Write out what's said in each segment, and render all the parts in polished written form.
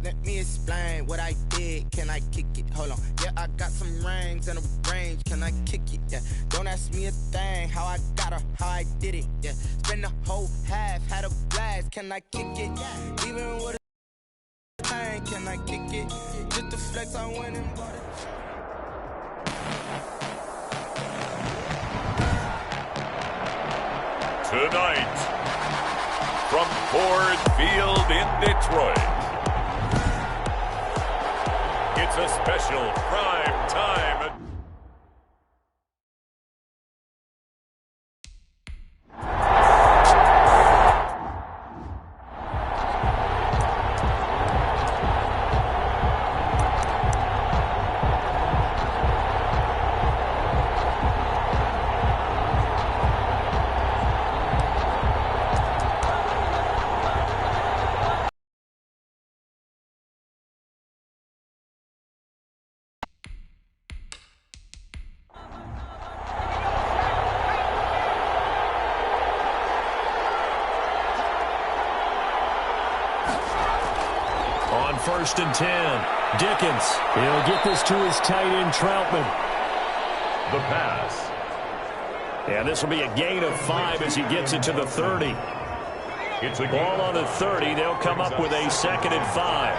Let me explain what I did. Can I kick it? Hold on. Yeah, I got some rings and a range. Can I kick it? Yeah. Don't ask me a thing. How I got her, how I did it. Yeah. Spend the whole half, had a blast. Can I kick it? Even with a thing, can I kick it? Just to flex, I went and bought it. Tonight, from Ford Field in Detroit, it's a special prime time. On 1st and 10, Dickens. He'll get this to his tight end, Troutman. The pass. And this will be a gain of 5 as he gets it to the 30. It's a ball on the 30. They'll come up with a 2nd and 5.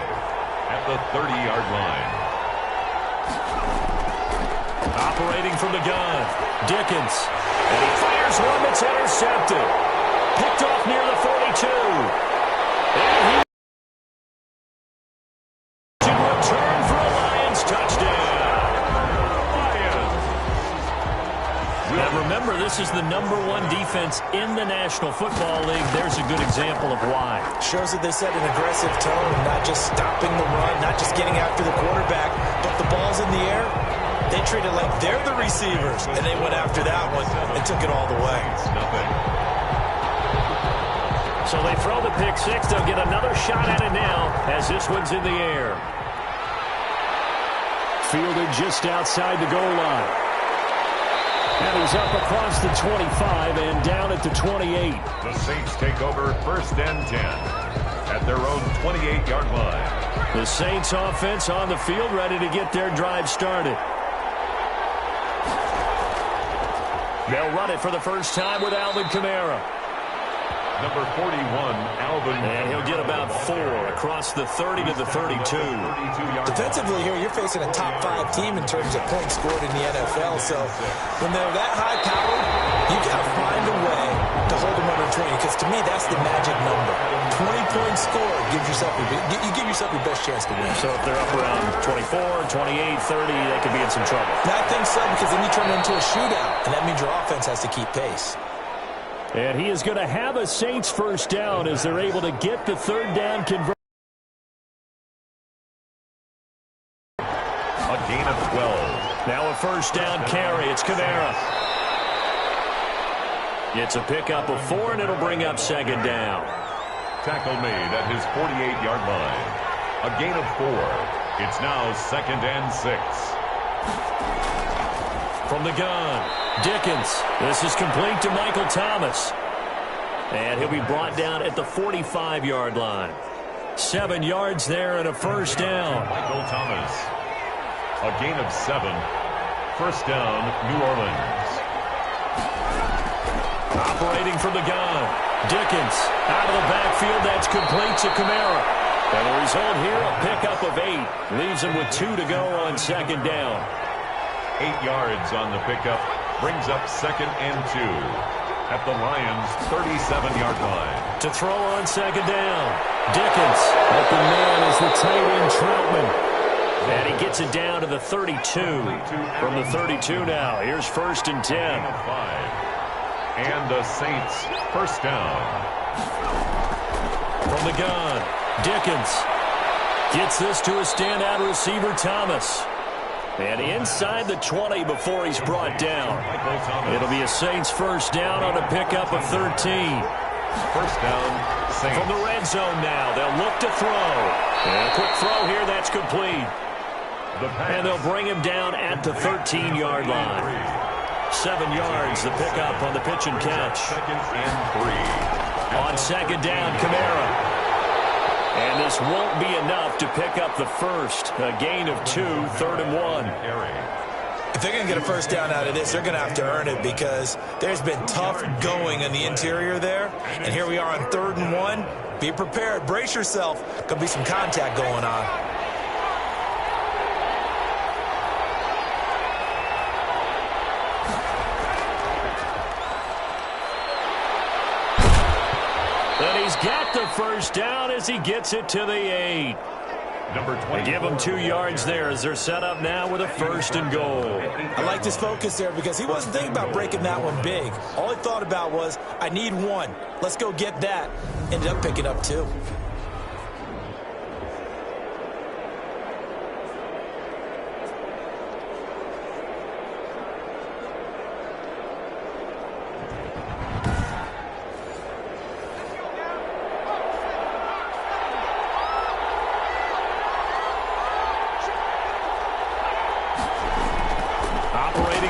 At the 30-yard line. Operating from the gun, Dickens. And he fires one that's intercepted. Picked off near the 42. And he return for a Lions touchdown. Lions. Now remember, this is the #1 defense in the National Football League. There's a good example of why. Shows that they set an aggressive tone, not just stopping the run, not just getting after the quarterback, but the ball's in the air. They treat it like they're the receivers, and they went after that one and took it all the way. So they throw the pick six. They'll get another shot at it now as this one's in the air. Fielded just outside the goal line. And he's up across the 25 and down at the 28. The Saints take over 1st and 10 at their own 28-yard line. The Saints offense on the field ready to get their drive started. They'll run it for the first time with Alvin Kamara. Number 41, Alvin. And he'll get about 4 across the 30 to the 32. Defensively here, you're facing a top 5 team in terms of points scored in the NFL. So when they're that high powered, you got to find a way to hold them under 20. Because to me, that's the magic number. 20 points scored gives yourself you give yourself your best chance to win. So if they're up around 24, 28, 30, they could be in some trouble. I think so, because then you turn it into a shootout, and that means your offense has to keep pace. And he is going to have a Saints first down as they're able to get the 3rd down conversion. A gain of 12. Now a first down carry. It's Kamara. It's a pickup of 4, and it'll bring up 2nd down. Tackle made at his 48-yard line. A gain of 4. It's now 2nd and 6. From the gun, Dickens. This is complete to Michael Thomas. And he'll be brought down at the 45-yard line. 7 yards there and a first down. Michael Thomas. A gain of 7. First down, New Orleans. Operating from the gun, Dickens. Out of the backfield, that's complete to Kamara. And the result here, a pickup of 8. Leaves him with 2 to go on 2nd down. 8 yards on the pickup. Brings up 2nd and 2 at the Lions' 37-yard line. To throw on 2nd down, Dickens. Open man is the tight end, Troutman. And he gets it down to the 32. From the 32 now, here's 1st and 10. And the Saints first down. From the gun, Dickens gets this to a standout receiver, Thomas. And inside the 20 before he's brought down. It'll be a Saints first down on a pickup of 13. First down, Saints. From the red zone now, they'll look to throw. And a quick throw here, that's complete. And they'll bring him down at the 13-yard line. 7 yards, the pickup on the pitch and catch. 2nd and 3. On 2nd down, Kamara. And this won't be enough to pick up the first. A gain of 2, 3rd and 1. If they're going to get a first down out of this, they're going to have to earn it because there's been tough going in the interior there. And here we are on 3rd and 1. Be prepared. Brace yourself. Could be some contact going on. And he's got the first down as he gets it to the 8. Number 20. They give him 2 yards there as they're set up now with a 1st and goal. I like his focus there because he wasn't thinking about breaking that one big. All he thought about was, I need 1. Let's go get that. Ended up picking up 2.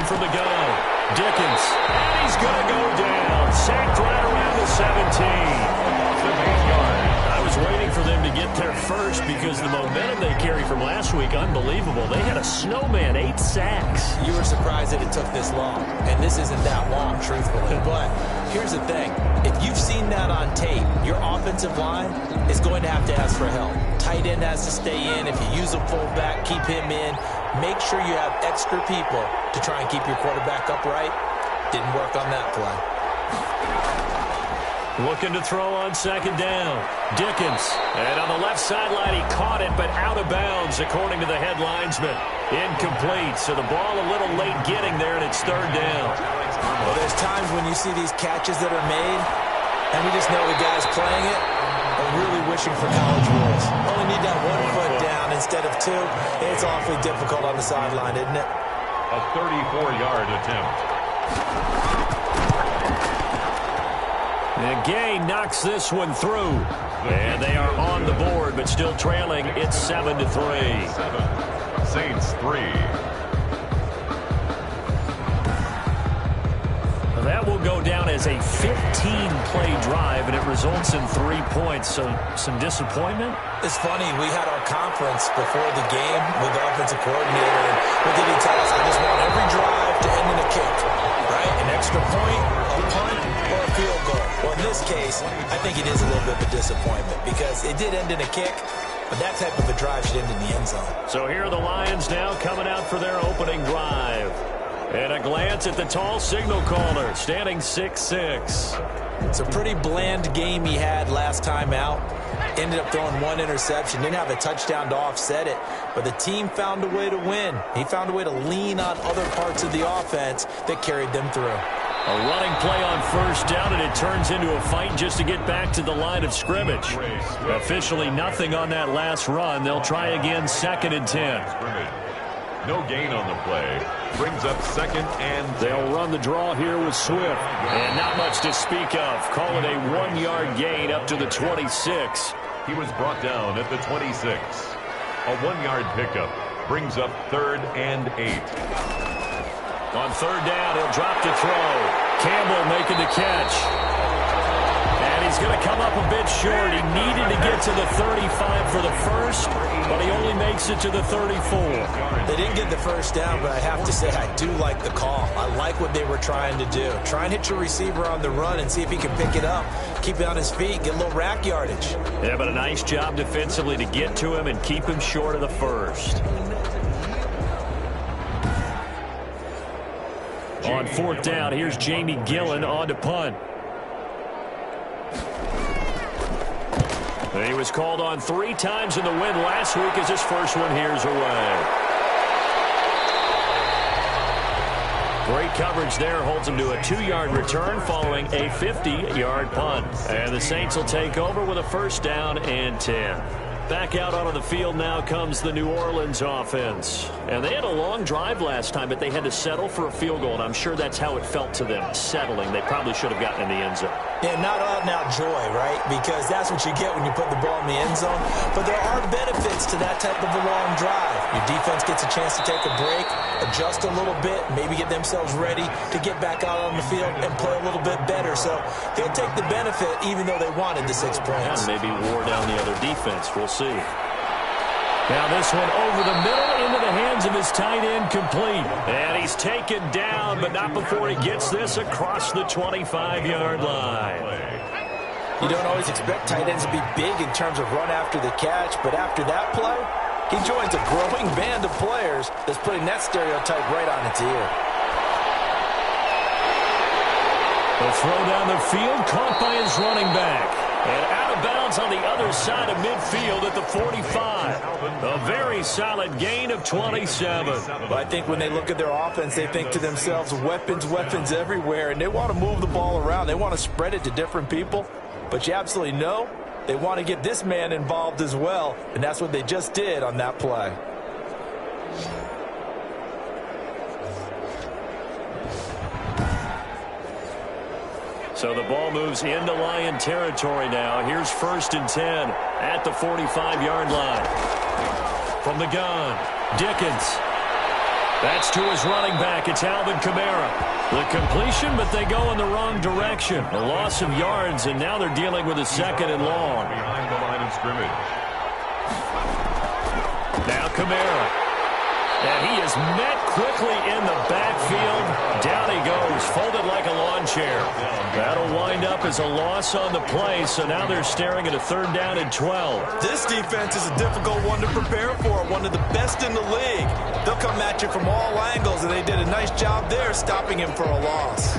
From the gun, Dickens, and he's going to go down. Sacked right around the 17. I was waiting for them to get there first because the momentum they carry from last week, unbelievable. They had a snowman, 8 sacks. You were surprised that it took this long, and this isn't that long, truthfully. But here's the thing. If you've seen that on tape, your offensive line is going to have to ask for help. Tight end has to stay in. If you use a fullback, keep him in. Make sure you have extra people to try and keep your quarterback upright. Didn't work on that play. Looking to throw on 2nd down. Dickens. And on the left sideline, he caught it, but out of bounds, according to the head linesman. Incomplete. So the ball a little late getting there, and it's 3rd down. Well, there's times when you see these catches that are made, and we just know the guys playing it are really wishing for college rules. Only need that 1 foot down instead of 2. It's awfully difficult on the sideline, isn't it? A 34-yard attempt. And Gay knocks this one through. And they are on the board, but still trailing. It's 7-3. 7. Saints 3. That will go down as a 15-play drive, and it results in 3 points. So some disappointment? It's funny. We had our conference before the game with the offensive coordinator. And what did he tell us? I just want every drive to end in a kick, right? An extra point, a punt, or a field goal. Well, in this case, I think it is a little bit of a disappointment because it did end in a kick, but that type of a drive should end in the end zone. So here are the Lions now coming out for their opening drive. And a glance at the tall signal caller, standing 6'6". It's a pretty bland game he had last time out. Ended up throwing 1 interception. Didn't have a touchdown to offset it. But the team found a way to win. He found a way to lean on other parts of the offense that carried them through. A running play on 1st down, and it turns into a fight just to get back to the line of scrimmage. Officially nothing on that last run. They'll try again 2nd and 10. No gain on the play. Brings up 2nd and 10. They'll run the draw here with Swift. And not much to speak of. Call it a 1-yard gain up to the 26. He was brought down at the 26. A 1-yard pickup. Brings up 3rd and 8. On 3rd down, he'll drop to throw. Campbell making the catch. And he's going to come up a bit short. He needed to get to the 35 for the first, but he only makes it to the 34. They didn't get the first down, but I have to say I do like the call. I like what they were trying to do. Try and hit your receiver on the run and see if he can pick it up. Keep it on his feet, get a little rack yardage. Yeah, but a nice job defensively to get to him and keep him short of the first. On 4th down, here's Jamie Gillen on to punt. He was called on 3 times in the win last week as his first one here's away. Great coverage there, holds him to a 2-yard return following a 50-yard punt. And the Saints will take over with a 1st down and 10. Back out onto the field now comes the New Orleans offense. And they had a long drive last time, but they had to settle for a field goal, and I'm sure that's how it felt to them, settling. They probably should have gotten in the end zone. Yeah, not out-and-out joy, right? Because that's what you get when you put the ball in the end zone. But there are benefits to that type of a long drive. Your defense gets a chance to take a break, adjust a little bit, maybe get themselves ready to get back out on the field and play a little bit better. So they'll take the benefit even though they wanted the 6 points. And maybe wore down the other defense. We'll see. Now this one over the middle into the hands of his tight end, complete. And he's taken down, but not before he gets this across the 25-yard line. You don't always expect tight ends to be big in terms of run after the catch, but after that play, he joins a growing band of players that's putting that stereotype right on its ear. The throw down the field, caught by his running back. And out of bounds on the other side of midfield at the 45. A very solid gain of 27. But I think when they look at their offense, they think to themselves, weapons, weapons everywhere. And they want to move the ball around. They want to spread it to different people. But you absolutely know they want to get this man involved as well. And that's what they just did on that play. So the ball moves into Lion territory now. Here's 1st and 10 at the 45-yard line. From the gun, Dickens. That's to his running back. It's Alvin Kamara. The completion, but they go in the wrong direction. A loss of yards, and now they're dealing with a 2nd and long. Behind the line of scrimmage. Now Kamara. And he is met quickly in the backfield. Down he goes, folded like a lawn chair. That'll wind up as a loss on the play, so now they're staring at a 3rd down and 12. This defense is a difficult one to prepare for, one of the best in the league. They'll come at you from all angles, and they did a nice job there stopping him for a loss.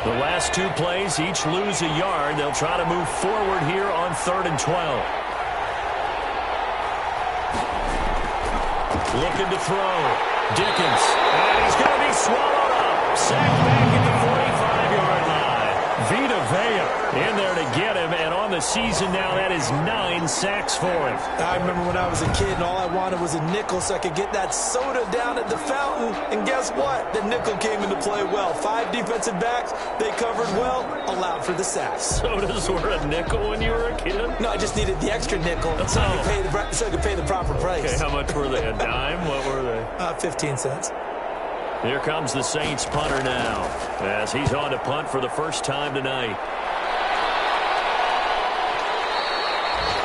The last 2 plays each lose a yard. They'll try to move forward here on 3rd and 12. Looking to throw. Dickens. And he's going to be swallowed up. Sacked back at the 45-yard line. Vita Vea in there to get him. And on the season now, that is 9 sacks for him. I remember when I was a kid and all I wanted was a nickel so I could get that soda down at the fountain. And guess what? The nickel came into play well. 5 defensive backs, they covered well, allowed for the sacks. Sodas were a nickel when you were a kid? No, I just needed the extra nickel so I could pay the proper price. Okay, how much were they? A dime? What were they? 15 cents. Here comes the Saints punter now as he's on to punt for the first time tonight.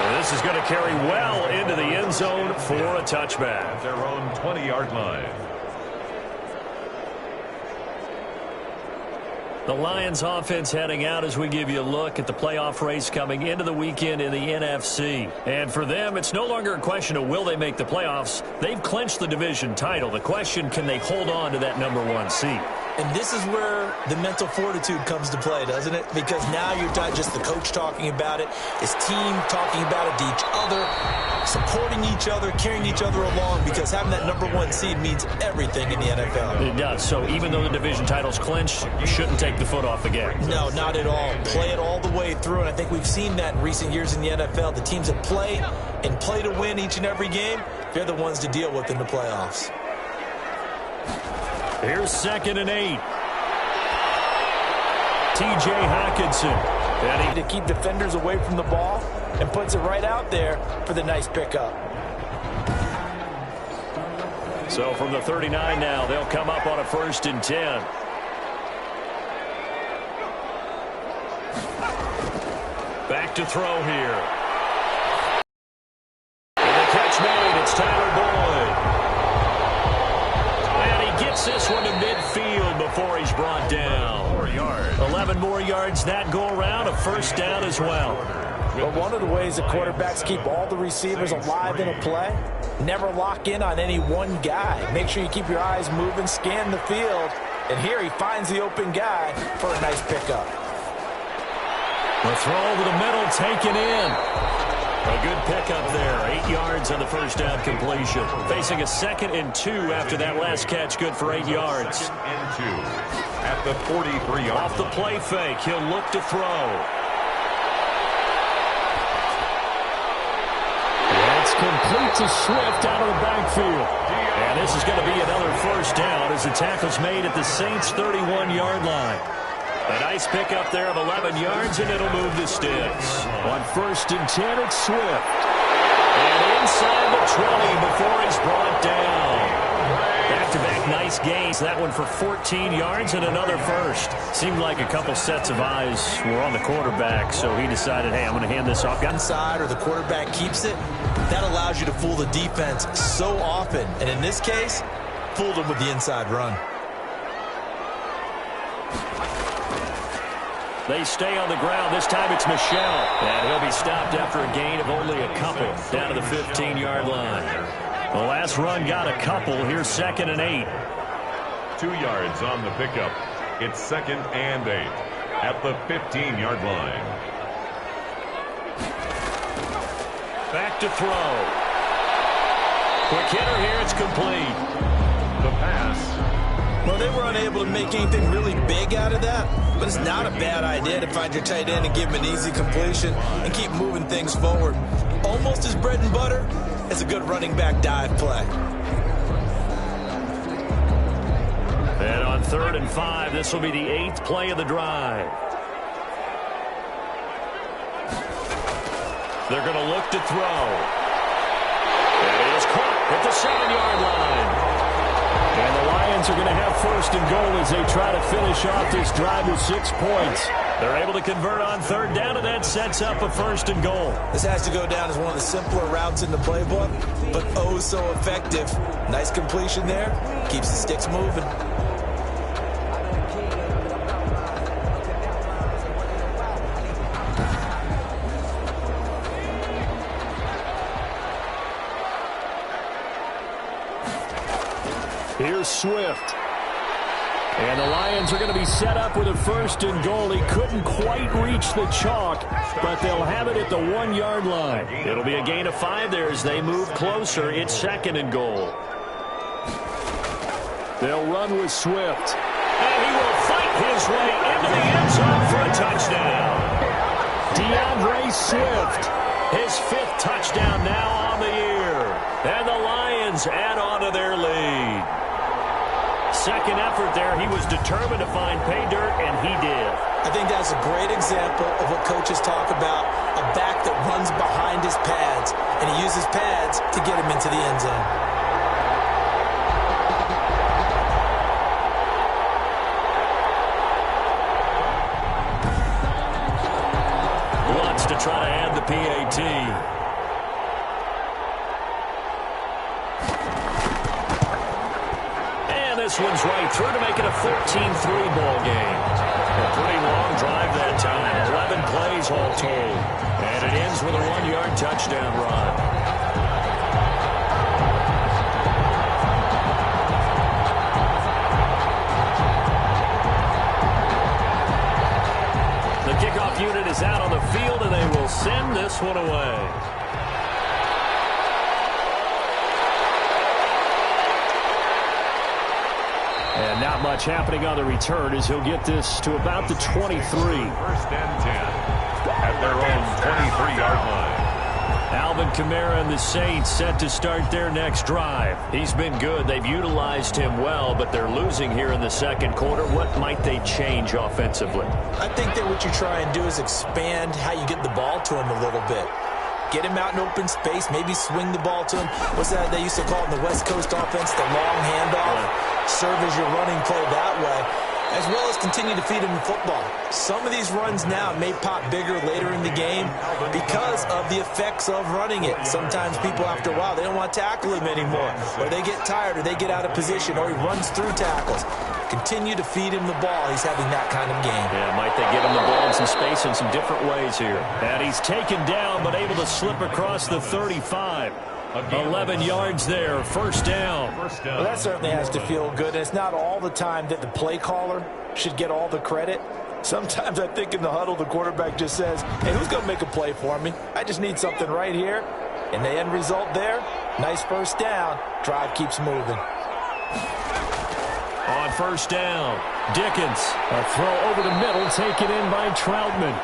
And this is going to carry well into the end zone for a touchback. At their own 20-yard line. The Lions offense heading out as we give you a look at the playoff race coming into the weekend in the NFC. And for them, it's no longer a question of will they make the playoffs. They've clinched the division title. The question, can they hold on to that #1 seed? And this is where the mental fortitude comes to play, doesn't it? Because now you're not just the coach talking about it, his team talking about it to each other, supporting each other, carrying each other along, because having that #1 seed means everything in the NFL. It does. So even though the division title's clinched, you shouldn't take the foot off the gas. No, not at all. Play it all the way through, and I think we've seen that in recent years in the NFL. The teams that play and play to win each and every game, they're the ones to deal with in the playoffs. Here's 2nd and 8. T.J. Hockenson. And to keep defenders away from the ball and puts it right out there for the nice pickup. So from the 39 now, they'll come up on a 1st and 10. Back to throw here. And the catch made. It's Tyler Boyd. And he gets this one to midfield before he's brought down. 4 yards. 11 more yards that go around. A 1st down as well. But one of the ways that quarterbacks keep all the receivers alive in a play, never lock in on any one guy. Make sure you keep your eyes moving, scan the field. And here he finds the open guy for a nice pickup. The throw over the middle, taken in. A good pickup there. 8 yards on the 1st down completion. Facing a 2nd and 2 after that last catch. Good for 8 yards. 2nd and 2 at the 43-yard line. Off the play fake, he'll look to throw. That's complete to Swift out of the backfield. And this is going to be another first down as the tackle's made at the Saints' 31-yard line. A nice pickup there of 11 yards, and it'll move the sticks. On 1st and 10, it's Swift. And inside the 20 before he's brought down. Back-to-back nice gains. That one for 14 yards and another first. Seemed like a couple sets of eyes were on the quarterback, so he decided, hey, I'm going to hand this off. Inside or the quarterback keeps it, that allows you to fool the defense so often. And in this case, fooled him with the inside run. They stay on the ground. This time it's Michel. And he'll be stopped after a gain of only a couple down to the 15-yard line. The last run got a couple. Here's 2nd and 8. 2 yards on the pickup. It's 2nd and 8 at the 15-yard line. Back to throw. Quick hitter here. It's complete. The pass. Well, they were unable to make anything really big out of that, but it's not a bad idea to find your tight end and give him an easy completion and keep moving things forward. Almost his bread and butter. It's a good running back dive play. And on 3rd and 5, this will be the 8th play of the drive. They're going to look to throw. And it is caught at the 7-yard line. And the Lions are going to have 1st and goal as they try to finish off this drive with 6 points. They're able to convert on 3rd down, and that sets up a 1st and goal. This has to go down as one of the simpler routes in the playbook, but oh so effective. Nice completion there. Keeps the sticks moving. Here's Swift. And the Lions are going to be set up with a 1st and goal. He couldn't quite reach the chalk, but they'll have it at the 1-yard line. It'll be a gain of 5 there as they move closer. It's 2nd and goal. They'll run with Swift. And he will fight his way into the end zone for a touchdown. DeAndre Swift, his 5th touchdown now on the year. And the Lions add on to their lead. Second effort there, he was determined to find pay dirt, and he did. I think that's a great example of what coaches talk about, a back that runs behind his pads, and he uses pads to get him into the end zone. Wants to try to add the PAT. This one's right through to make it a 14-3 ball game. A pretty long drive that time. 11 plays all told. And it ends with a 1-yard touchdown run. The kickoff unit is out on the field, and they will send this one away. And not much happening on the return as he'll get this to about the 23. 1st and 10 at their own 23-yard line. Alvin Kamara and the Saints set to start their next drive. He's been good. They've utilized him well, but they're losing here in the 2nd quarter. What might they change offensively? I think that what you try and do is expand how you get the ball to him a little bit. Get him out in open space, maybe swing the ball to him. What's that they used to call in the West Coast offense, the long handoff? Serve as your running play that way, as well as continue to feed him the football. Some of these runs now may pop bigger later in the game because of the effects of running it. Sometimes people, after a while, they don't want to tackle him anymore, or they get tired, or they get out of position, or he runs through tackles. Continue to feed him the ball. He's having that kind of game. Yeah, might they get him the ball in some space in some different ways here. And he's taken down, but able to slip across the 35. 11 yards there, 1st down. Well, that certainly has to feel good. It's not all the time that the play caller should get all the credit. Sometimes I think in the huddle, the quarterback just says, hey, who's going to make a play for me? I just need something right here. And the end result there, nice 1st down. Drive keeps moving. On 1st down, Dickens. A throw over the middle, taken in by Troutman.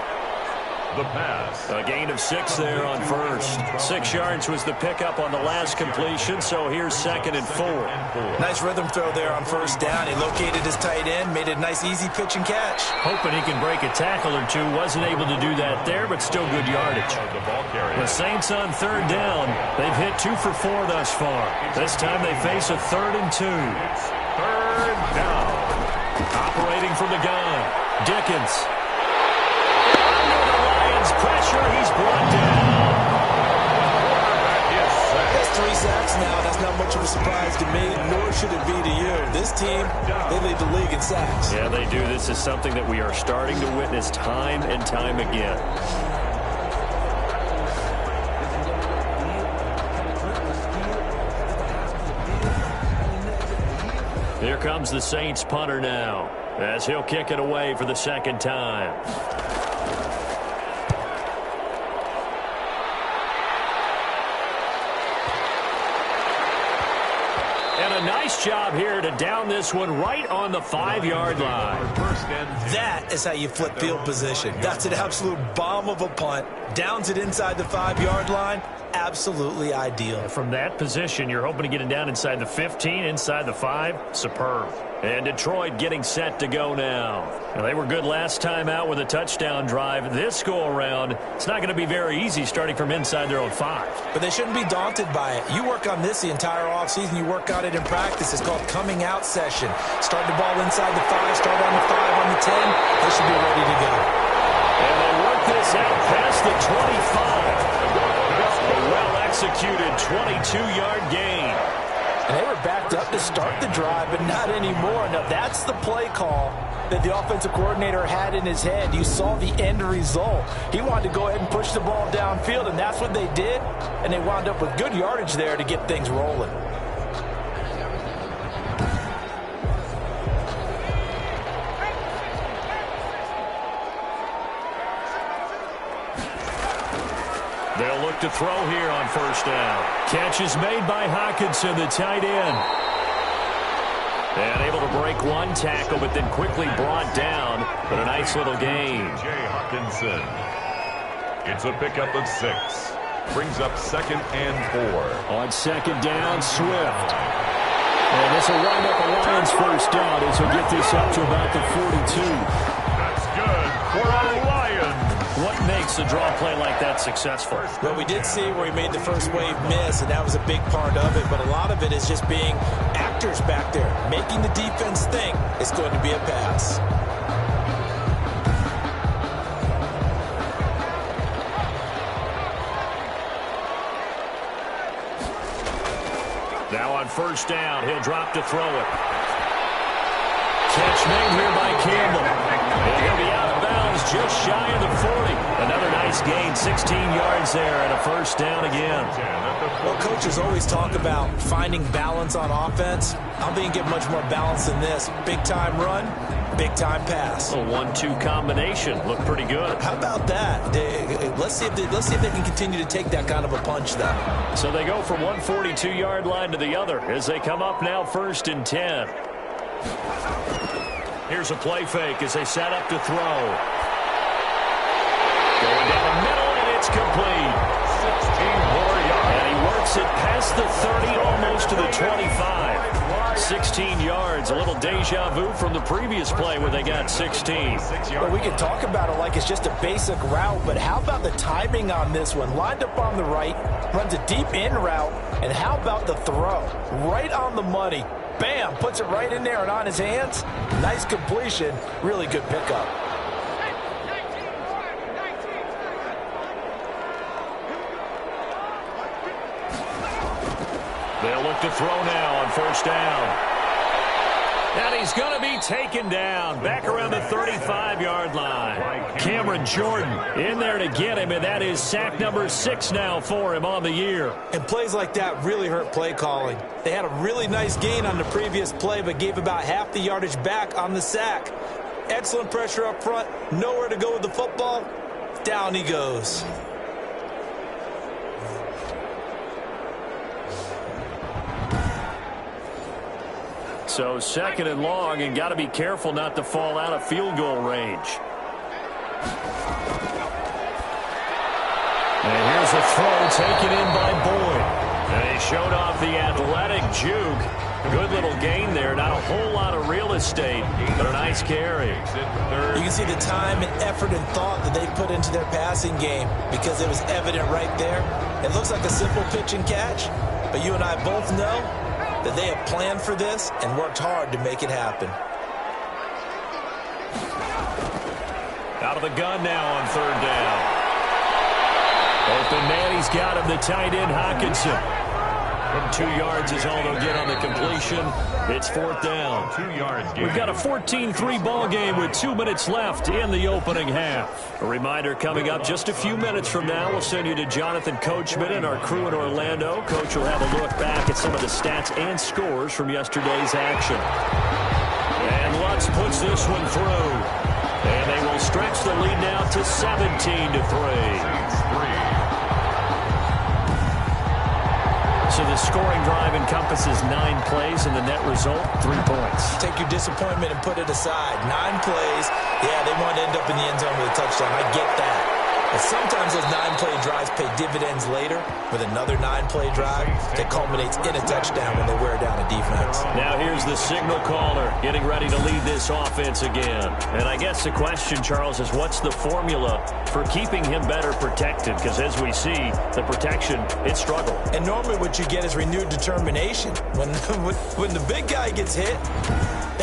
the pass. A gain of 6 there on first. 6 yards was the pickup on the last completion, so here's 2nd and 4. Nice rhythm throw there on first down. He located his tight end, made a nice easy pitch and catch. Hoping he can break a tackle or two. Wasn't able to do that there, but still good yardage. The Saints on 3rd down. They've hit 2 for 4 thus far. This time they face a 3rd and 2. 3rd down. Operating from the gun. Dickens. Under the Lions' pressure, he's brought down. That's 3 sacks now. That's not much of a surprise to me, nor should it be to you. This team, they lead the league in sacks. Yeah, they do. This is something that we are starting to witness time and time again. Here comes the Saints punter now, as he'll kick it away for the 2nd time. And a nice job here to down this one right on the 5-yard line. That is how you flip field position. That's an absolute bomb of a punt. Downs it inside the 5-yard line. Absolutely ideal. From that position, you're hoping to get it down inside the 15, inside the 5. Superb. And Detroit getting set to go now. Now, they were good last time out with a touchdown drive. This go-around, it's not going to be very easy starting from inside their own 5. But they shouldn't be daunted by it. You work on this the entire offseason. You work on it in practice. It's called coming out session. Start the ball inside the 5, start on the 5, on the 10. They should be ready to go. And they work this out past the 25. A well-executed 22-yard gain. And they were backed up to start the drive, but not anymore. Now, that's the play call that the offensive coordinator had in his head. You saw the end result. He wanted to go ahead and push the ball downfield, and that's what they did. And they wound up with good yardage there to get things rolling. They'll look to throw here on 1st down. Catch is made by Hockenson, the tight end. And able to break one tackle, but then quickly brought down. But a nice little gain. Jay Hockenson. It's a pickup of 6. Brings up 2nd and 4. On 2nd down, Swift. And this will wind up a Lions 1st down as he'll get this up to about the 42. That's good for our Lions. What makes a draw play like that successful? Well, we did see where he made the first wave miss, and that was a big part of it. But a lot of it is just being actors back there, making the defense think it's going to be a pass. Now on 1st down, he'll drop to throw it. Catch made here by Campbell. And he'll be out of bounds just shy of the 40. Another nice gain, 16 yards there, and a 1st down again. Well, coaches always talk about finding balance on offense. I don't think you get much more balance than this. Big-time run, big-time pass. A 1-2 combination. Looked pretty good. How about that? Let's see if they can continue to take that kind of a punch, though. So they go from one 42-yard line to the other as they come up now 1st and 10. Here's a play fake as they set up to throw. Going down the middle, and it's complete. 16 more yards. And he works it past the 30, almost to the 25. 16 yards, a little deja vu from the previous play where they got 16. Well, we can talk about it like it's just a basic route, but how about the timing on this one? Lined up on the right, runs a deep in route, and how about the throw? Right on the money. Bam, puts it right in there and on his hands. Nice completion, really good pickup. They'll look to throw now on 1st down. And he's going to be taken down back around the 35-yard line. Cameron Jordan in there to get him, and that is sack number 6 now for him on the year. And plays like that really hurt play calling. They had a really nice gain on the previous play, but gave about half the yardage back on the sack. Excellent pressure up front, nowhere to go with the football. Down he goes. So 2nd and long, and got to be careful not to fall out of field goal range. And here's a throw taken in by Boyd. And he showed off the athletic juke. Good little gain there. Not a whole lot of real estate, but a nice carry. You can see the time and effort and thought that they put into their passing game because it was evident right there. It looks like a simple pitch and catch, but you and I both know that they have planned for this and worked hard to make it happen. Out of the gun now on third down. Open man, he's got him, the tight end, Hawkinson. From 2 yards is all they'll get on the completion. It's fourth down. 2 yards. We've got a 14-3 ball game with 2 minutes left in the opening half. A reminder coming up just a few minutes from now. We'll send you to Jonathan Coachman and our crew in Orlando. Coach will have a look back at some of the stats and scores from yesterday's action. And Lutz puts this one through. And they will stretch the lead now to 17-3. So the scoring drive encompasses 9 plays, and the net result, 3 points. Take your disappointment and put it aside. 9 plays. Yeah, they want to end up in the end zone with a touchdown. I get that. But sometimes those 9-play drives pay dividends later with another 9-play drive that culminates in a touchdown when they wear down a defense. Now here's the signal caller getting ready to lead this offense again. And I guess the question, Charles, is what's the formula for keeping him better protected? Because as we see, the protection, it struggled. And normally what you get is renewed determination. When the big guy gets hit,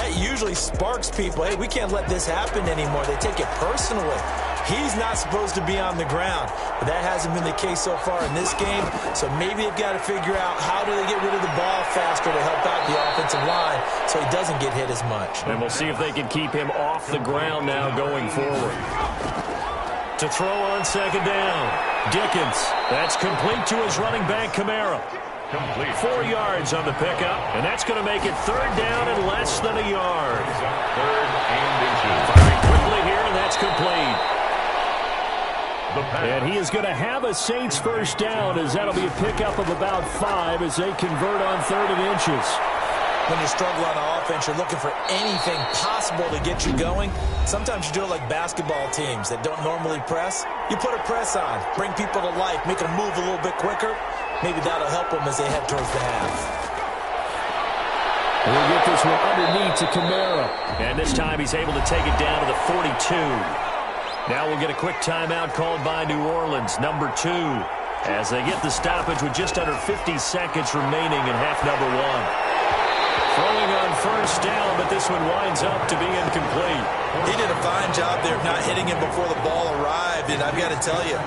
that usually sparks people. Hey, we can't let this happen anymore. They take it personally. He's not supposed to be on the ground, but that hasn't been the case so far in this game. So maybe they've got to figure out how do they get rid of the ball faster to help out the offensive line so he doesn't get hit as much. And we'll see if they can keep him off the ground now going forward. To throw on second down, Dickens. That's complete to his running back, Kamara. Complete. 4 yards on the pickup, and that's going to make it third down and less than a yard. Third and inches. Firing quickly here, and that's complete. And he is going to have a Saints first down, as that'll be a pickup of about 5 as they convert on third and inches. When you struggle on offense, you're looking for anything possible to get you going. Sometimes you do it like basketball teams that don't normally press. You put a press on, bring people to life, make them move a little bit quicker. Maybe that'll help them as they head towards the half. We'll get this one underneath to Kamara. And this time he's able to take it down to the 42. Now we'll get a quick timeout called by New Orleans, number 2, as they get the stoppage with just under 50 seconds remaining in half number 1. Throwing on first down, but this one winds up to be incomplete. He did a fine job there of not hitting him before the ball arrived, and I've got to tell you,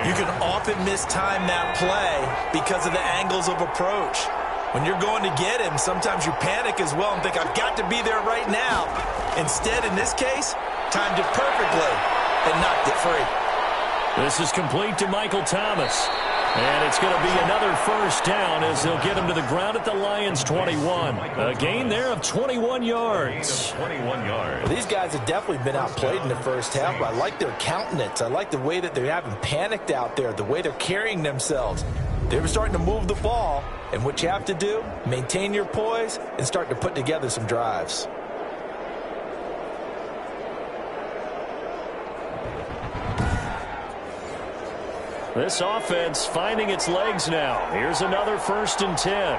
you can often mistime that play because of the angles of approach. When you're going to get him, sometimes you panic as well and think, I've got to be there right now. Instead, in this case, timed it perfectly and knocked it free. This is complete to Michael Thomas. And it's going to be another first down as they'll get him to the ground at the Lions' 21. A gain there of 21 yards. 21 yards. Well, these guys have definitely been outplayed in the first half, but I like their countenance. I like the way that they haven't panicked out there, the way they're carrying themselves. They were starting to move the ball, and what you have to do, maintain your poise and start to put together some drives. This offense finding its legs now. Here's another 1st and 10.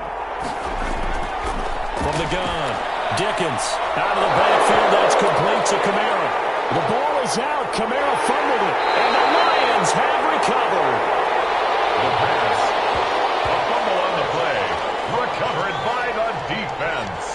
From the gun, Dickens out of the backfield. That's complete to Kamara. The ball is out. Kamara fumbled it, and the Lions have recovered. The pass. A fumble on the play. Recovered by the defense.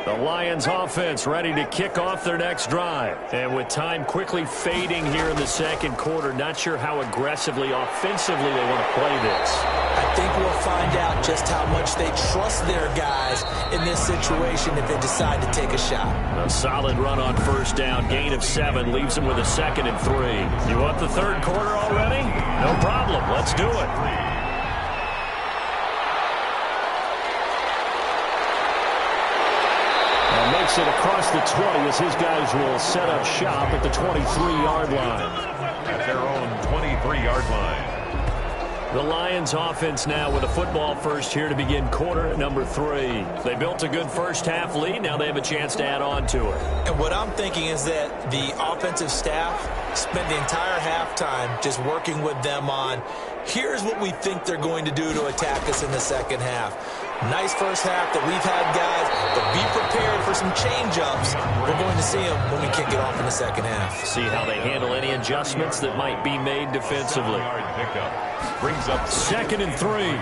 The Lions offense ready to kick off their next drive. And with time quickly fading here in the second quarter, not sure how aggressively, offensively they want to play this. I think we'll find out just how much they trust their guys in this situation if they decide to take a shot. A solid run on first down, gain of 7, leaves them with a 2nd and 3. You want the third quarter already? No problem. Let's do it. takes it across the 20 as his guys will set up shop at the 23-yard line. At their own 23-yard line. The Lions offense now with a football first here to begin quarter number 3. They built a good first half lead. Now they have a chance to add on to it. And what I'm thinking is that the offensive staff spent the entire halftime just working with them on, here's what we think they're going to do to attack us in the second half. Nice first half that we've had, guys, but be prepared for some change-ups. We're going to see them when we kick it off in the second half. See how they handle any adjustments that might be made defensively. Brings up 2nd and 3.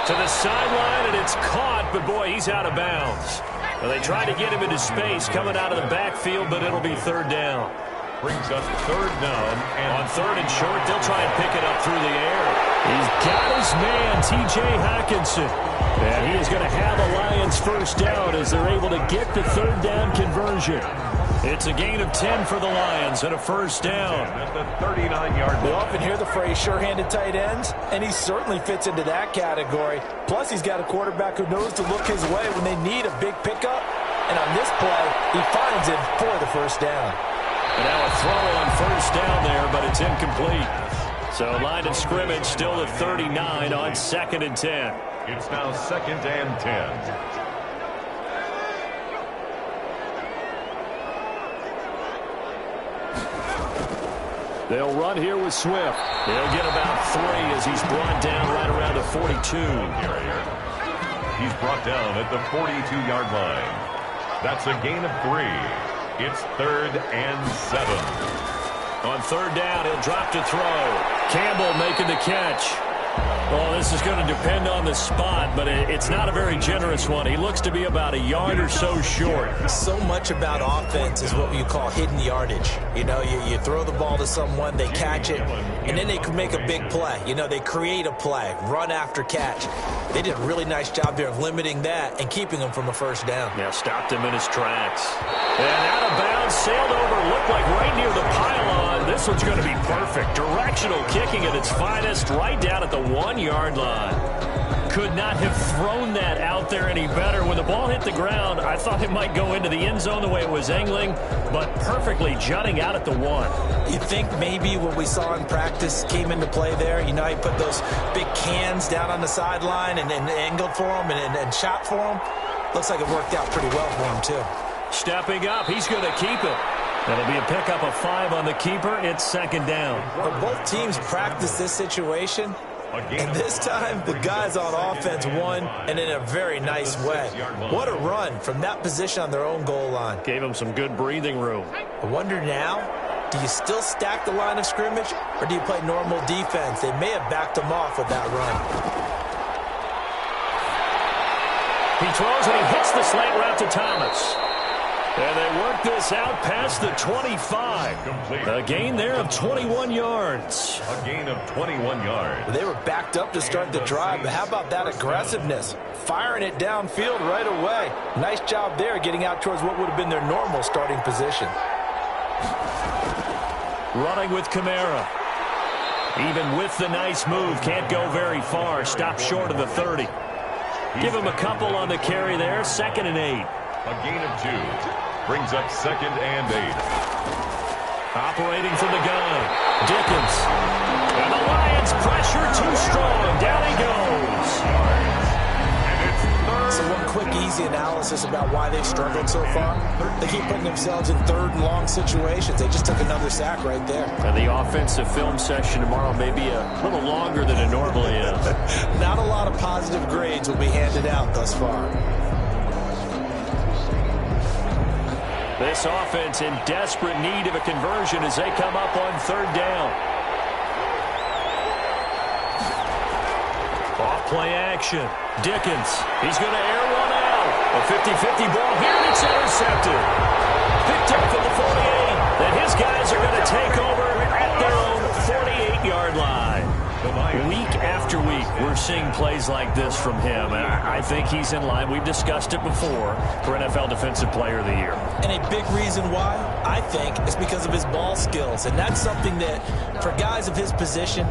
To the sideline, and it's caught, but boy, he's out of bounds. Well, they tried to get him into space coming out of the backfield, but it'll be 3rd down. Brings up 3rd down. And on 3rd and short, they'll try and pick it up through the air. He's got his man, T.J. Hockenson. And he is going to have a Lions first down as they're able to get the 3rd down conversion. It's a gain of 10 for the Lions and a first down. At the 39-yard line. We often hear the phrase sure-handed tight ends, and he certainly fits into that category. Plus, he's got a quarterback who knows to look his way when they need a big pickup. And on this play, he finds it for the first down. And now a throw on first down there, but it's incomplete. So line of scrimmage still at 39 on 2nd and 10. It's now 2nd and 10. They'll run here with Swift. He'll get about 3 as he's brought down right around the 42. He's brought down at the 42-yard line. That's a gain of 3. It's 3rd and 7. On 3rd down, he'll drop to throw. Campbell making the catch. Well, this is going to depend on the spot, but it's not a very generous one. He looks to be about a yard or so short. So much about offense is what you call hidden yardage. You know, you throw the ball to someone, they catch it, and then they can make a big play. You know, they create a play, run after catch. They did a really nice job there of limiting that and keeping him from a first down. Yeah, stopped him in his tracks. And out of bounds, sailed over, looked like right near the pylon. This one's going to be perfect. Directional kicking at its finest, right down at the 1-yard line. Could not have thrown that out there any better. When the ball hit the ground, I thought it might go into the end zone the way it was angling, but perfectly jutting out at the 1. You think maybe what we saw in practice came into play there? You know, he put those big cans down on the sideline and angled for him and shot for him. Looks like it worked out pretty well for him, too. Stepping up, he's going to keep it. That'll be a pickup of 5 on the keeper. It's 2nd down. But both teams practice this situation. And this time, the guys on offense won, and in a very nice way. What a run from that position on their own goal line. Gave them some good breathing room. I wonder now, do you still stack the line of scrimmage, or do you play normal defense? They may have backed them off with that run. He throws and he hits the slant route to Thomas. And they work this out past the 25. Complete. A gain there of 21 yards. A gain of 21 yards. They were backed up to start the drive, but how about that aggressiveness? Firing it downfield right away. Nice job there getting out towards what would have been their normal starting position. Running with Kamara. Even with the nice move, can't go very far. Stopped short of the 30. Give him a couple on the carry there. 2nd and 8. A gain of 2. Brings up 2nd and 8. Operating from the gun. Dickens. And the Lions pressure too strong. Down he goes. And it's 3rd. So one quick, easy analysis about why they've struggled so far. They keep putting themselves in 3rd and long situations. They just took another sack right there. And the offensive film session tomorrow may be a little longer than it normally is. Not a lot of positive grades will be handed out thus far. This offense in desperate need of a conversion as they come up on 3rd down. Off play action. Dickens. He's going to air one out. A 50-50 ball here, and it's intercepted. Picked up from the 48. Then his guys are going to take over at their own 48-yard line. Week after week, we're seeing plays like this from him. And I think he's in line. We've discussed it before for NFL Defensive Player of the Year. And a big reason why, I think, is because of his ball skills. And that's something that, for guys of his position,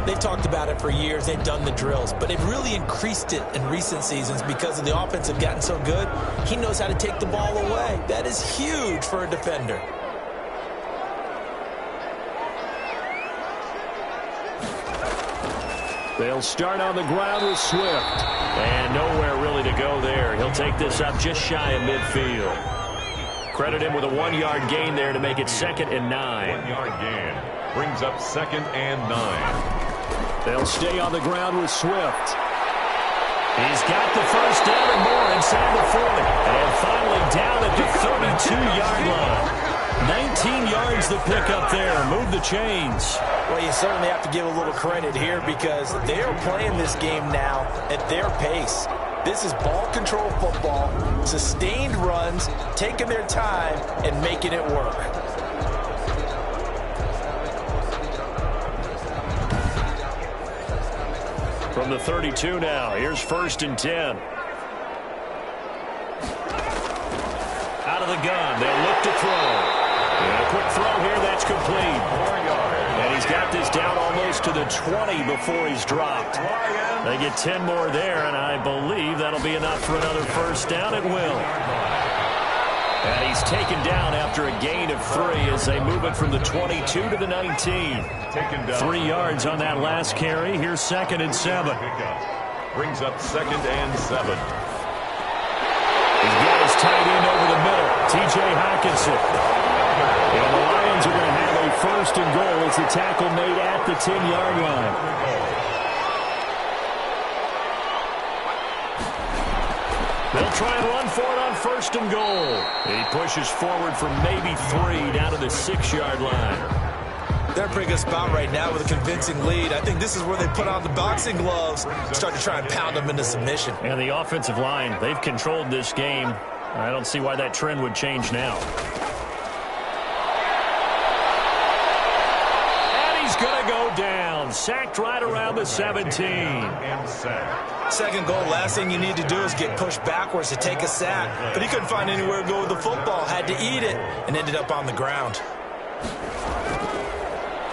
They've talked about it for years. They've done the drills, but they've really increased it in recent seasons because of the offense have gotten so good. He knows how to take the ball away. That is huge for a defender. They'll start on the ground with Swift. And nowhere really to go there. He'll take this up just shy of midfield. Credit him with a 1-yard gain there to make it 2nd and 9. 1-yard gain brings up 2nd and 9. They'll stay on the ground with Swift. He's got the first down and more inside the 40. And finally down at the 32-yard line. 19 yards the pickup there. Move the chains. Well, you certainly have to give a little credit here because they are playing this game now at their pace. This is ball control football, sustained runs, taking their time, and making it work. From the 32 now, here's 1st and 10. Out of the gun, they'll look to throw. And a quick throw here, that's complete. 4 yards. And he's got this down almost to the 20 before he's dropped. They get 10 more there, and I believe that'll be enough for another first down. It will. And he's taken down after a gain of 3 as they move it from the 22 to the 19. 3 yards on that last carry. Here's 2nd and 7. Brings up 2nd and 7. He's got his tight end over the middle, T.J. Hawkinson. And the Lions are going to have a 1st and goal as the tackle made at the 10-yard line. They'll try and run for it on 1st and goal. He pushes forward for maybe 3 down to the 6-yard line. They're in a pretty good spot right now with a convincing lead. I think this is where they put on the boxing gloves, start to try and pound them into submission. And the offensive line, they've controlled this game. I don't see why that trend would change now. Going to go down. Sacked right around the 17. And sacked. 2nd goal, last thing you need to do is get pushed backwards to take a sack. But he couldn't find anywhere to go with the football. Had to eat it and ended up on the ground.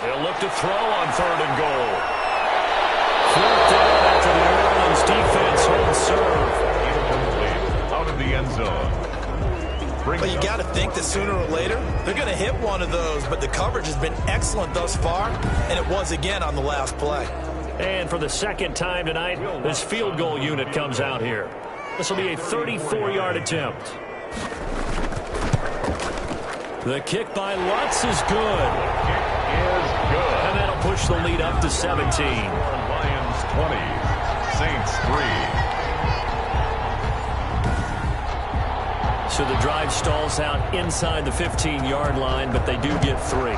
They'll look to throw on 3rd and goal. 4th down after the New Orleans defense holds serve. Incomplete. Out of the end zone. But you got to think that sooner or later, they're going to hit one of those. But the coverage has been excellent thus far, and it was again on the last play. And for the 2nd time tonight, this field goal unit comes out here. This will be a 34-yard attempt. The kick by Lutz is good. And that'll push the lead up to 17. Lions 20, Saints 3. So the drive stalls out inside the 15-yard line, but they do get 3.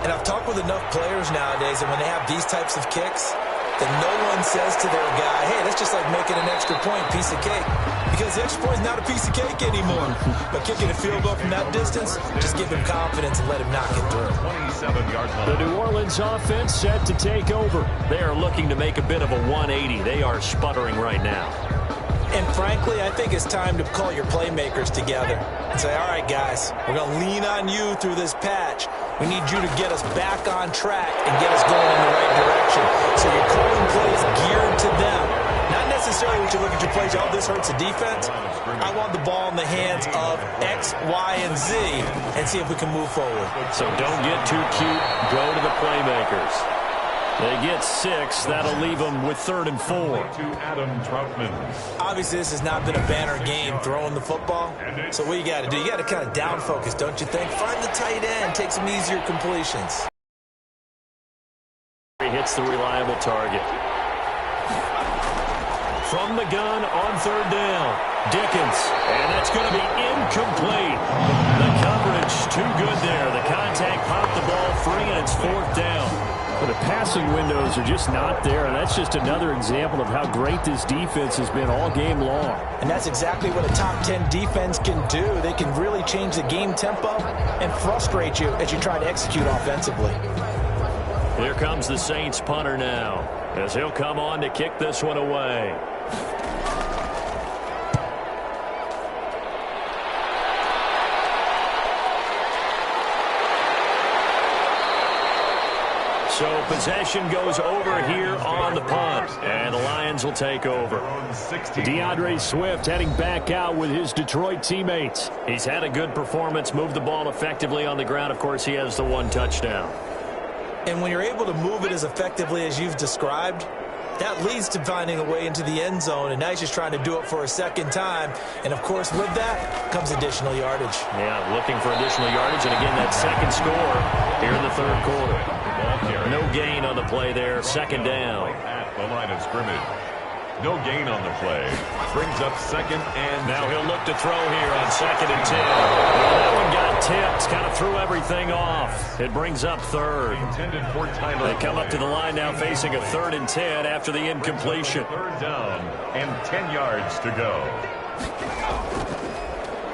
And I've talked with enough players nowadays, and when they have these types of kicks, that no one says to their guy, hey, that's just like making an extra point, piece of cake. Because the extra point is not a piece of cake anymore. But kicking a field goal from that distance, just give him confidence and let him knock it through. 27-yard line. The New Orleans offense set to take over. They are looking to make a bit of a 180. They are sputtering right now. And frankly, I think it's time to call your playmakers together and say, all right, guys, we're going to lean on you through this patch. We need you to get us back on track and get us going in the right direction. So you're calling plays geared to them. Not necessarily when you look at your plays, oh, this hurts the defense. I want the ball in the hands of X, Y, and Z and see if we can move forward. So don't get too cute. Go to the playmakers. They get 6. That'll leave them with 3rd and 4. To Adam Troutman. Obviously, this has not been a banner game throwing the football. So what you got to do, you got to kind of down focus, don't you think? Find the tight end, take some easier completions. He hits the reliable target. From the gun on 3rd down, Dickens. And that's going to be incomplete. The coverage too good there. The contact popped the ball free, and it's 4th down. Well, the passing windows are just not there, and that's just another example of how great this defense has been all game long. And that's exactly what a top 10 defense can do. They can really change the game tempo and frustrate you as you try to execute offensively. Here comes the Saints punter now, as he'll come on to kick this one away. So possession goes over here on the punt, and the Lions will take over. DeAndre Swift heading back out with his Detroit teammates. He's had a good performance, moved the ball effectively on the ground. Of course, he has the one touchdown. And when you're able to move it as effectively as you've described, that leads to finding a way into the end zone, and now he's just trying to do it for a second time. And, of course, with that comes additional yardage. Yeah, looking for additional yardage, and again, that second score here in the third quarter. No gain on the play there, second down. At the line of scrimmage. No gain on the play. Brings up second and... Now he'll look to throw here on 2nd and 10. Well, that one got tipped, kind of threw everything off. It brings up third. Intended for Tyler. They come up to the line now facing a 3rd and 10 after the incompletion. Third down and 10 yards to go.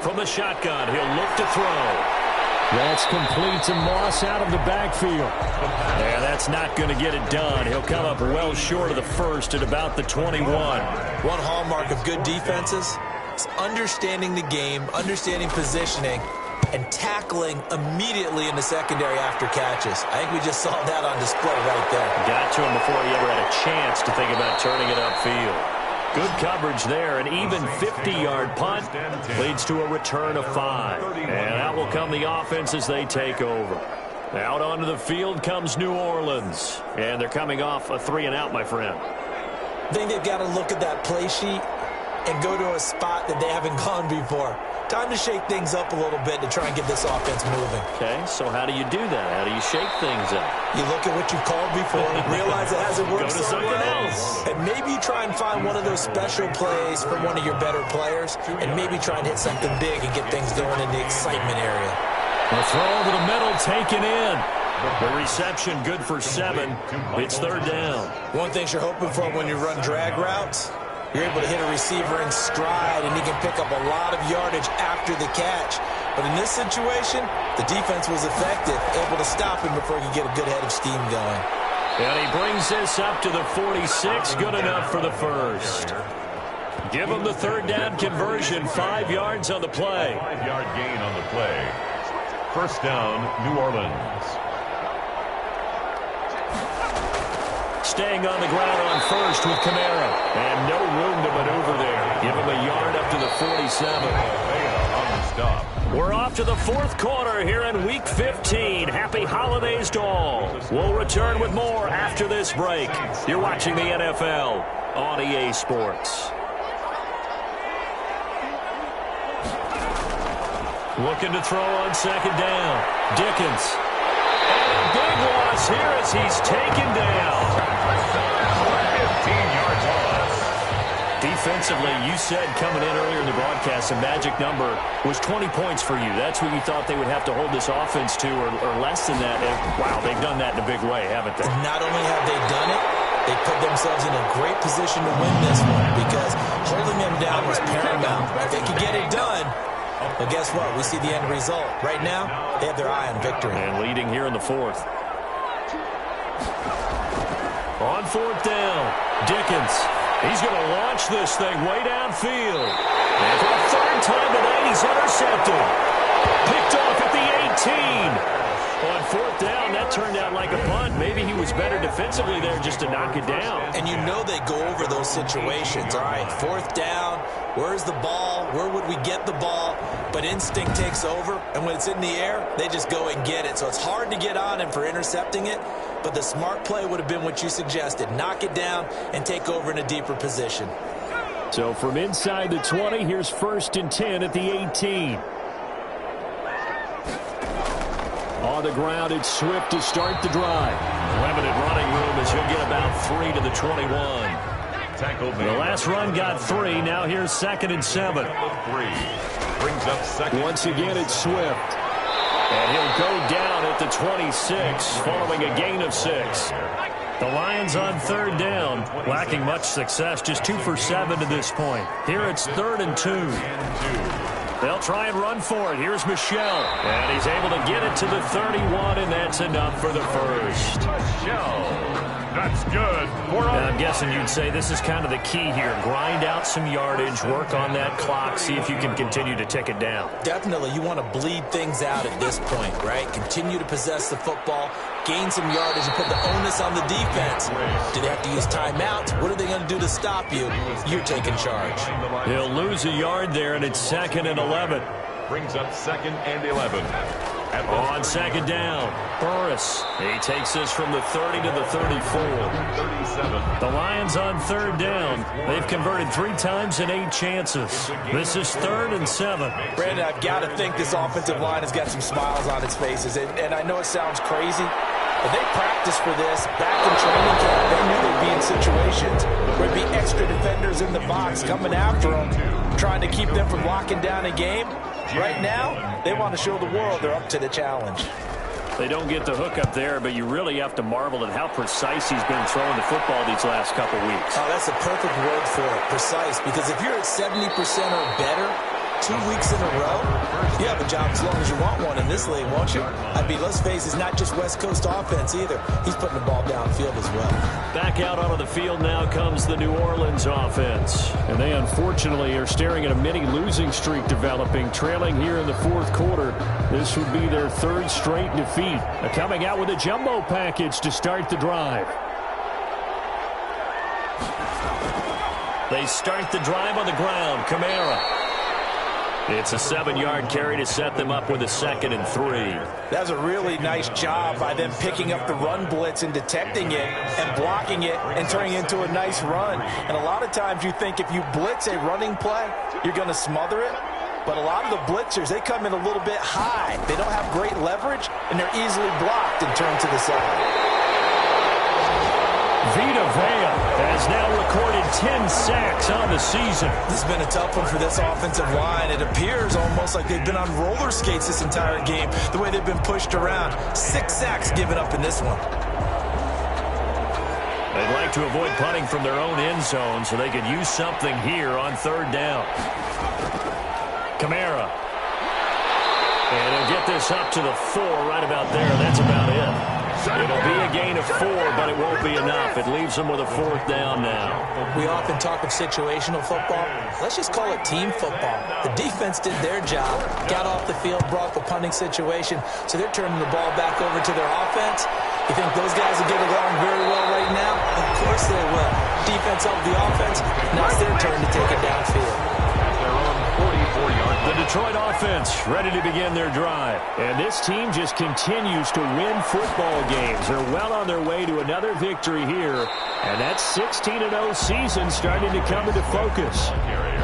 From the shotgun, he'll look to throw. That's complete to Moss out of the backfield. Yeah, that's not going to get it done. He'll come up well short of the first at about the 21. One hallmark of good defenses is understanding the game, understanding positioning, and tackling immediately in the secondary after catches. I think we just saw that on display right there. Got to him before he ever had a chance to think about turning it upfield. Good coverage there. An even 50-yard punt leads to a return of 5. And out will come the offense as they take over. Out onto the field comes New Orleans. And they're coming off a 3-and-out, my friend. I think they've got to look at that play sheet and go to a spot that they haven't gone before. Time to shake things up a little bit to try and get this offense moving. Okay, so how do you do that? How do you shake things up? You look at what you called before, realize it hasn't worked Go to so something well, else. and maybe you try and find one of those special plays from one of your better players, and maybe try and hit something big and get things going in the excitement area. The throw over the middle taken in. The reception good for 7. It's third down. One thing you're hoping for when you run drag routes, you're able to hit a receiver in stride, and he can pick up a lot of yardage after the catch. But in this situation, the defense was effective, able to stop him before he could get a good head of steam going. And he brings this up to the 46, good enough for the first. Give him the third down conversion, 5 yards on the play. 5-yard gain on the play. First down, New Orleans. Staying on the ground on first with Kamara. And no room to maneuver there. Give him a yard up to the 47. On the stop. We're off to the fourth quarter here in Week 15. Happy holidays to all. We'll return with more after this break. You're watching the NFL on EA Sports. Looking to throw on second down. Dickens. And a big loss here as he's taken down. 15 yards loss. Defensively, you said coming in earlier in the broadcast, the magic number was 20 points for you. That's what you thought they would have to hold this offense to, or less than that. And, wow, they've done that in a big way, haven't they? Not only have they done it, they put themselves in a great position to win this one because holding them down was paramount. If they could get it done, well, guess what? We see the end result. Right now, they have their eye on victory. And leading here in the fourth. On fourth down, Dickens. He's going to launch this thing way downfield. And for the third time tonight, he's intercepted. Picked off at the 18. On fourth down, that turned out like a punt. Maybe he was better defensively there just to knock it down. And you know they go over those situations. All right, fourth down, where's the ball? Where would we get the ball? But instinct takes over, and when it's in the air, they just go and get it. So it's hard to get on him for intercepting it, but the smart play would have been what you suggested. Knock it down and take over in a deeper position. So from inside the 20, here's 1st and 10 at the 18. On the ground, it's Swift to start the drive. Limited running room as he'll get about 3 to the 21. The last run got 3. Now here's 2nd and 7. 3. Brings up second. Once again, it's Swift. And he'll go down at the 26 following a gain of 6. The Lions on third down, lacking much success, just 2 for 7 to this point. Here it's 3rd and 2. They'll try and run for it. Here's Michelle. And he's able to get it to the 31, and that's enough for the first. Michelle. That's good. I'm guessing you'd say this is kind of the key here. Grind out some yardage, work on that clock, see if you can continue to tick it down. Definitely, you want to bleed things out at this point, right? Continue to possess the football, gain some yardage, and put the onus on the defense. Do they have to use timeouts? What are they going to do to stop you? You're taking charge. He'll lose a yard there, and it's 2nd and 11. Brings up 2nd and 11. On 2nd down, Burris. He takes this from the 30 to the 34. 37. The Lions on 3rd down. They've converted 3 times in 8 chances. This is 3rd and 7. Brandon, I've got to think this offensive line has got some smiles on its faces. And I know it sounds crazy, but they practiced for this back in training camp. They knew they'd be in situations where there'd be extra defenders in the box coming after them, trying to keep them from locking down a game. Right now, they want to show the world they're up to the challenge. They don't get the hook up there, but you really have to marvel at how precise he's been throwing the football these last couple weeks. Oh, that's a perfect word for it, precise, because if you're at 70% or better 2 weeks in a row, you have a job as long as you want one in this league, won't you? I mean, let's face it, it's not just West Coast offense either. He's putting the ball downfield as well. Back out onto the field now comes the New Orleans offense. And they unfortunately are staring at a mini losing streak developing, trailing here in the 4th quarter. This would be their 3rd straight defeat. Coming out with a jumbo package to start the drive. They start the drive on the ground. Kamara. It's a 7-yard carry to set them up with a 2nd and 3. That was a really nice job by them picking up the run blitz and detecting it and blocking it and turning it into a nice run. And a lot of times you think if you blitz a running play, you're going to smother it. But a lot of the blitzers, they come in a little bit high. They don't have great leverage, and they're easily blocked and turned to the side. Vita Vea has now recorded 10 sacks on the season. This has been a tough one for this offensive line. It appears almost like they've been on roller skates this entire game, the way they've been pushed around. 6 sacks given up in this one. They'd like to avoid punting from their own end zone so they could use something here on 3rd down. Kamara. And he'll get this up to the 4 right about there. That's about it. It'll be a gain of 4, but it won't be enough. It leaves them with a 4th down now. We often talk of situational football. Let's just call it team football. The defense did their job, got off the field, brought the punting situation, so they're turning the ball back over to their offense. You think those guys will get along very well right now? Of course they will. Defense helped the offense. Now it's their turn to take it downfield. The Detroit offense ready to begin their drive. And this team just continues to win football games. They're well on their way to another victory here. And that 16-0 season starting to come into focus.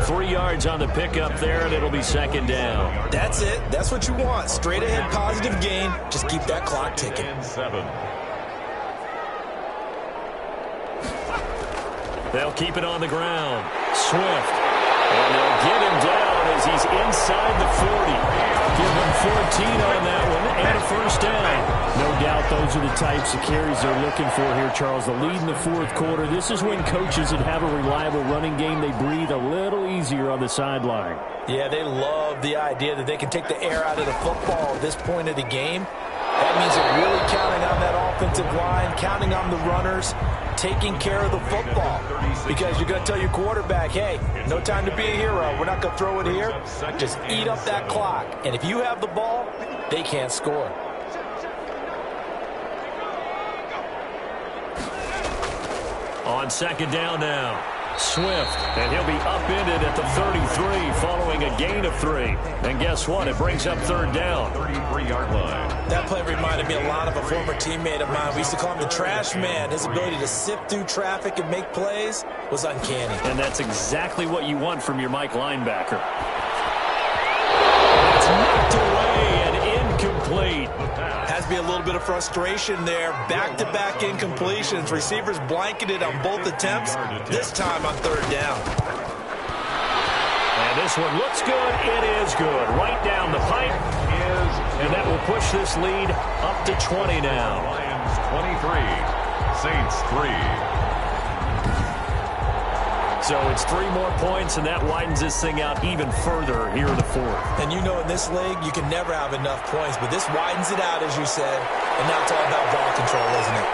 3 yards on the pickup there, and it'll be 2nd down. That's it. That's what you want. Straight ahead positive gain. Just keep that clock ticking. 7. They'll keep it on the ground. Swift. And they'll get him down as he's inside the 40. Give him 14 on that one and a 1st down. No doubt those are the types of carries they're looking for here, Charles. The lead in the 4th quarter. This is when coaches that have a reliable running game, they breathe a little easier on the sideline. Yeah, they love the idea that they can take the air out of the football at this point of the game. That means they're really counting on that offensive line, counting on the runners, taking care of the football. Because you're going to tell your quarterback, hey, no time to be a hero. We're not going to throw it here. Just eat up that clock. And if you have the ball, they can't score. On 2nd down now. Swift, and he'll be upended at the 33 following a gain of 3. And guess what? It brings up 3rd down. 33-yard line. That play reminded me a lot of a former teammate of mine. We used to call him the trash man. His ability to sift through traffic and make plays was uncanny. And that's exactly what you want from your Mike linebacker. It's knocked away and incomplete. Has to be a little bit of frustration there. Back-to-back incompletions. Receivers blanketed on both attempts, this time on 3rd down. And this one looks good. It is good. Right down the pipe. And that will push this lead up to 20 now. Lions 23, Saints 3. So it's 3 more points, and that widens this thing out even further here in the 4th. And you know in this league, you can never have enough points, but this widens it out, as you said, and now it's all about ball control, isn't it?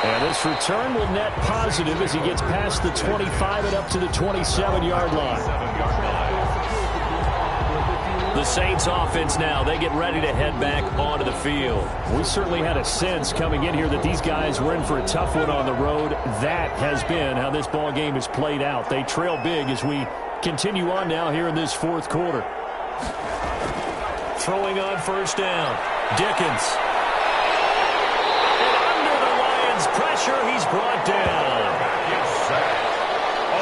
And this return will net positive as he gets past the 25 and up to the 27-yard line. The Saints offense now, they get ready to head back onto the field. We certainly had a sense coming in here that these guys were in for a tough one on the road. That has been how this ball game has played out. They trail big as we continue on now here in this fourth quarter. Throwing on first down, Dickens. And under the Lions' pressure, he's brought down.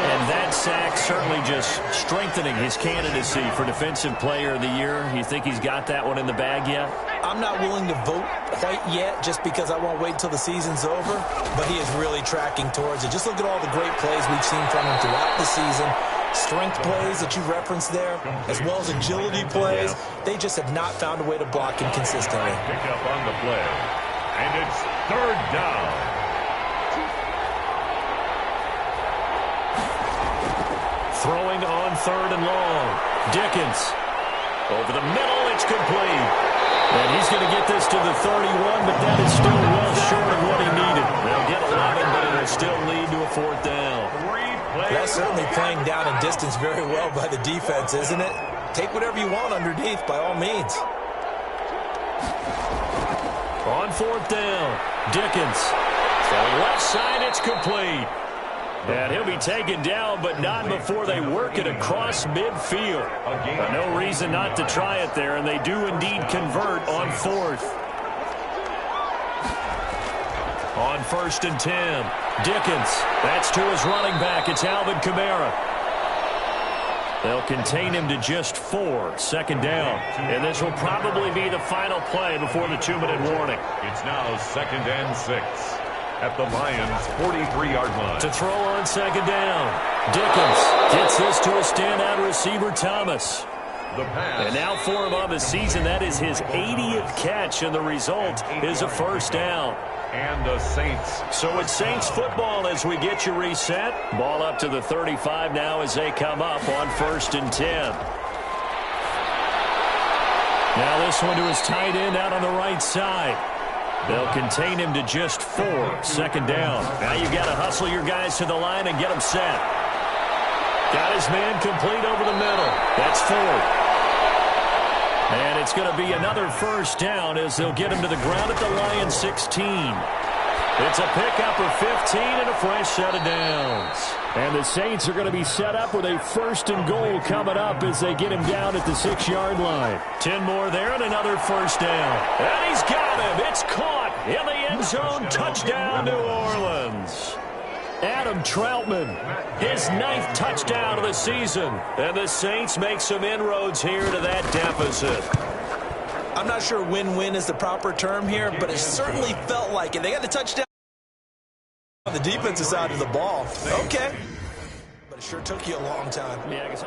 And that sack certainly just strengthening his candidacy for Defensive Player of the Year. You think he's got that one in the bag yet? I'm not willing to vote quite yet just because I won't wait until the season's over, but he is really tracking towards it. Just look at all the great plays we've seen from him throughout the season. Strength plays that you referenced there, as well as agility plays. They just have not found a way to block him consistently. Pick up on the play, and it's third down. Throwing on third and long. Dickens. Over the middle, it's complete. And he's going to get this to the 31, but that is still well short of what he needed. They'll get 11, but it'll still lead to a fourth down. That's certainly playing down in distance very well by the defense, isn't it? Take whatever you want underneath, by all means. On fourth down, Dickens. Throwing left side, it's complete. And he'll be taken down, but not before they work it across midfield. No reason not to try it there, and they do indeed convert on fourth. On first and 10, Dickens. That's to his running back. It's Alvin Kamara. They'll contain him to just 4, second down. And this will probably be the final play before the 2-minute warning. It's now second and 6. At the Lions' 43-yard line. To throw on second down. Dickens gets this to a standout receiver, Thomas. The pass. And now for him on the season, that is his 80th catch, and the result is a first down. And the Saints. So it's Saints football as we get you reset. Ball up to the 35 now as they come up on first and 10. Now this one to his tight end out on the right side. They'll contain him to just 4, second down. Now you've got to hustle your guys to the line and get them set. Got his man complete over the middle. That's 4. And it's going to be another first down as they'll get him to the ground at the Lions 16. It's a pickup of 15 and a fresh set of downs. And the Saints are going to be set up with a first and goal coming up as they get him down at the 6-yard line. 10 more there and another first down. And he's got him. It's caught in the end zone. Touchdown, New Orleans. Adam Troutman, his 9th touchdown of the season. And the Saints make some inroads here to that deficit. I'm not sure win-win is the proper term here, but it certainly felt like it. They got the touchdown on the defensive side of the ball. Okay. But it sure took you a long time. Yeah, I guess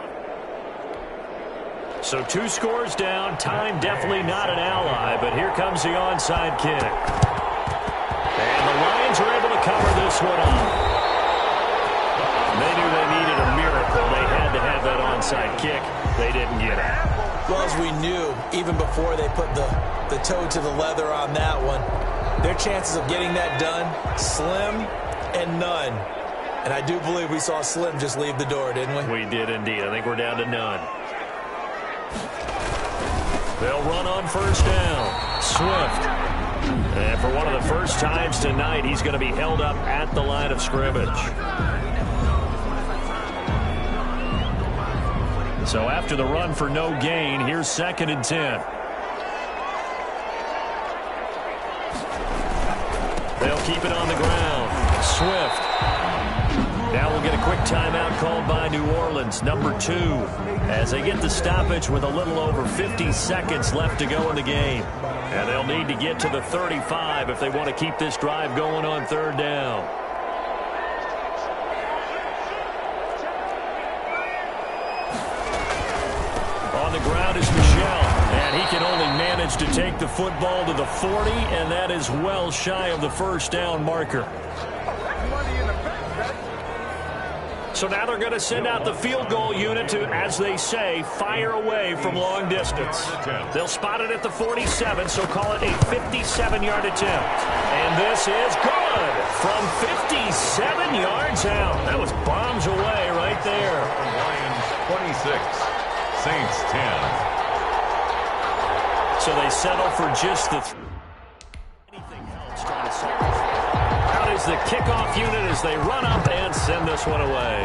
so 2 scores down. Time definitely not an ally, but here comes the onside kick. And the Lions are able to cover this one up. They knew they needed a miracle. They had to have that onside kick. They didn't get it. Well, as we knew, even before they put the toe to the leather on that one, their chances of getting that done, slim and none. And I do believe we saw Slim just leave the door, didn't we? We did indeed. I think we're down to none. They'll run on first down. Swift. And for one of the first times tonight, he's going to be held up at the line of scrimmage. So after the run for no gain, here's second and 10. They'll keep it on the ground. Swift. Now we'll get a quick timeout called by New Orleans, number 2, as they get the stoppage with a little over 50 seconds left to go in the game. And they'll need to get to the 35 if they want to keep this drive going on third down. On the ground is Michel, and he can only manage to take the football to the 40, and that is well shy of the first down marker. So now they're going to send out the field goal unit to, as they say, fire away from long distance. They'll spot it at the 47, so call it a 57-yard attempt. And this is good from 57 yards out. That was bombs away right there. Lions 26, Saints 10. So they settle for just the anything else trying to solve. Out is the kickoff unit as they run up and send this one away.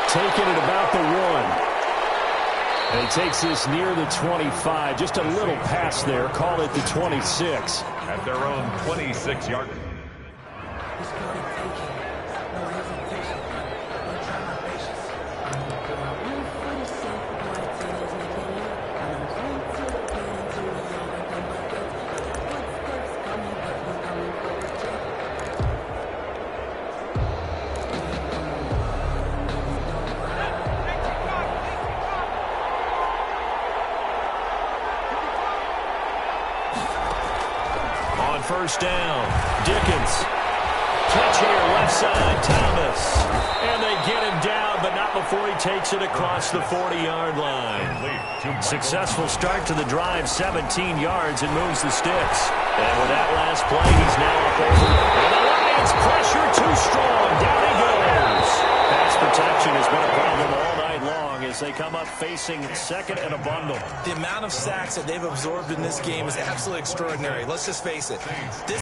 Taking it about the 1. And he takes this near the 25. Just a little pass there. Call it the 26. At their own 26-yard. First down. Dickens. Catch here, left side, Thomas. And they get him down, but not before he takes it across the 40-yard line. Successful start to the drive, 17 yards, and moves the sticks. And with that last play, he's now up over. And the Lions pressure too strong. Down he goes. Pass protection has been a problem all night long as they come up facing second and a bundle. The amount of sacks that they've absorbed in this game is absolutely extraordinary. Let's just face it.